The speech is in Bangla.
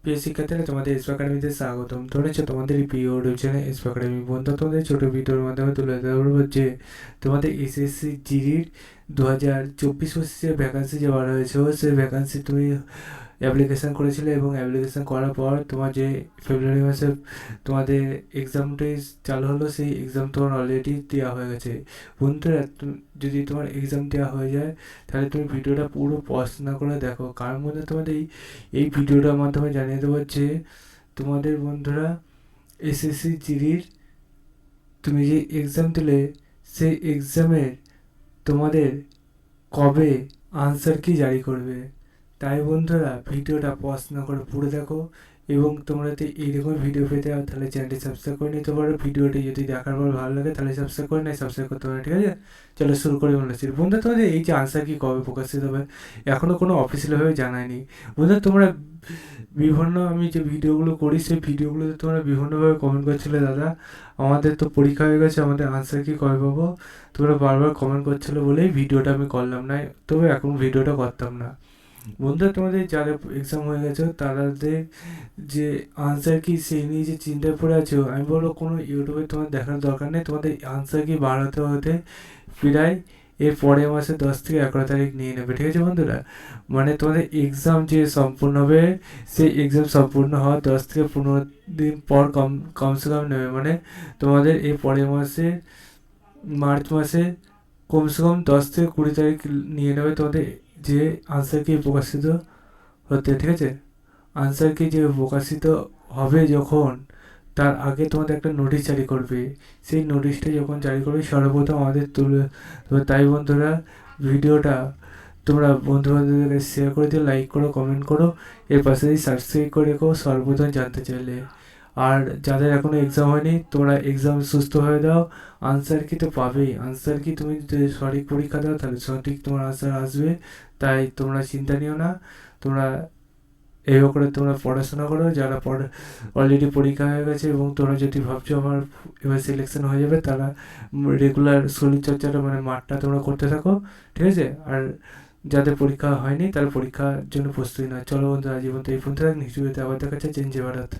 প্রিয় শিক্ষার্থীরা, তোমাদের এসপি একাডেমিতে স্বাগতম। ধরেছো তোমাদের এই প্রিয় ইউটিউব চ্যানেল এসপি একাডেমি। বন্ধু, তোমাদের ছোটো ভিডিওর মাধ্যমে তুলে ধরবো যে তোমাদের এসএসসি জিডির 2024-25 যে ভ্যাকান্সি যে বার হয়েছে, সেই ভ্যাকান্সি তুমি অ্যাপ্লিকেশান করেছিলে এবং অ্যাপ্লিকেশান করার পর তোমার যে ফেব্রুয়ারি মাসে তোমাদের এক্সামটাই চালু হলো, সেই এক্সাম তোমার অলরেডি দেওয়া হয়ে গেছে। বন্ধুরা, যদি তোমার এক্সাম দেওয়া হয়ে যায় তাহলে তুমি ভিডিওটা পুরো পজ না করে দেখো, কারণ মধ্যে তোমাদের এই ভিডিওটার মাধ্যমে জানিয়ে দেবো যে তোমাদের বন্ধুরা এসএসসি জিডির তুমি যে এক্সাম দিলে সেই এক্সামের তোমাদের কবে আনসার কি জারি করবে। তাই বন্ধুরা, ভিডিওটা পজ না করে পুরো দেখো, এবং তোমরা যদি এইরকম ভিডিও পেতে হয় তাহলে চ্যানেলটি সাবস্ক্রাইব করে নিতে পারো। ভিডিওটি যদি দেখার পর ভালো লাগে তাহলে সাবস্ক্রাইব করে নেয়, সাবস্ক্রাইব করতে পারো। ঠিক আছে, চলো শুরু করে বলেছি। বন্ধু, তোমাদের এই যে আনসার কি কবে প্রকাশিত হবে এখনও কোনো অফিসিয়ালভাবে জানায়নি। বন্ধু, তোমরা বিভিন্ন আমি যে ভিডিওগুলো করি সেই ভিডিওগুলোতে তোমরা বিভিন্নভাবে কমেন্ট করছিলে, দাদা আমাদের তো পরীক্ষা হয়ে গেছে, আমাদের আনসার কি কবে পাবো। তোমরা বারবার কমেন্ট করছিলো বলেই ভিডিওটা আমি করলাম না, তবে এখন ভিডিওটা করতাম না। বন্ধুরা, তোমাদের যারা এক্সাম হয়ে গেছে তাদের যে আনসার কি সেই নিয়ে যে চিন্তায় পড়ে আছো, আমি বলবো কোনো ইউটিউবে তোমার দেখার দরকার নেই। তোমাদের আনসার কি বাড়াতে হতে প্রায় এর পরের মাসে 10 থেকে 11 তারিখ নিয়ে নেবে। ঠিক আছে বন্ধুরা, মানে তোমাদের এক্সাম যে সম্পূর্ণ হবে সেই এক্সাম সম্পূর্ণ হওয়ার 10 থেকে 15 দিন পর কমসে কম নেবে। মানে তোমাদের এই পরের মাসে মার্চ মাসে কমসে কম 10 থেকে 20 তারিখ নিয়ে নেবে তোমাদের যে আনসার কি প্রকাশিত হতে। ঠিক আছে, আনসার কি যে প্রকাশিত হবে যখন, তার আগে তোমাদের একটা নোটিশ জারি করবে। সেই নোটিশটা যখন জারি করবে সর্বপ্রথম আমাদের তুলে। তাই বন্ধুরা, ভিডিওটা তোমরা বন্ধু বান্ধবদের শেয়ার করে দিও, লাইক করো, কমেন্ট করো, এর পাশে সাবস্ক্রাইব করে রেখো সর্বপ্রথম জানতে চাইলে। আর যাদের এখনও এক্সাম হয়নি তোমরা এক্সাম সুস্থ হয়ে দাও, আনসার কি তো পাবেই। আনসার কি তুমি যদি সঠিক পরীক্ষা দাও তাহলে সঠিক তোমার আনসার আসবে, তাই তোমরা চিন্তা নিও না। তোমরা এইভাবে করে তোমরা পড়াশোনা করো, যারা অলরেডি পরীক্ষা হয়ে গেছে, এবং তোমরা যদি ভাবছো আমার এবার সিলেকশন হয়ে যাবে, তারা রেগুলার শরীরচর্চাটা মানে মাঠটা তোমরা করতে থাকো। ঠিক আছে, আর যাদের পরীক্ষা হয়নি তারা পরীক্ষার জন্য প্রস্তুতি না। চলো বন্ধুরা, জীবন তো এই পর্যন্ত থাক, নেক্সট ভিডিওতে আবার দেখা যাচ্ছে। জয় ভারত।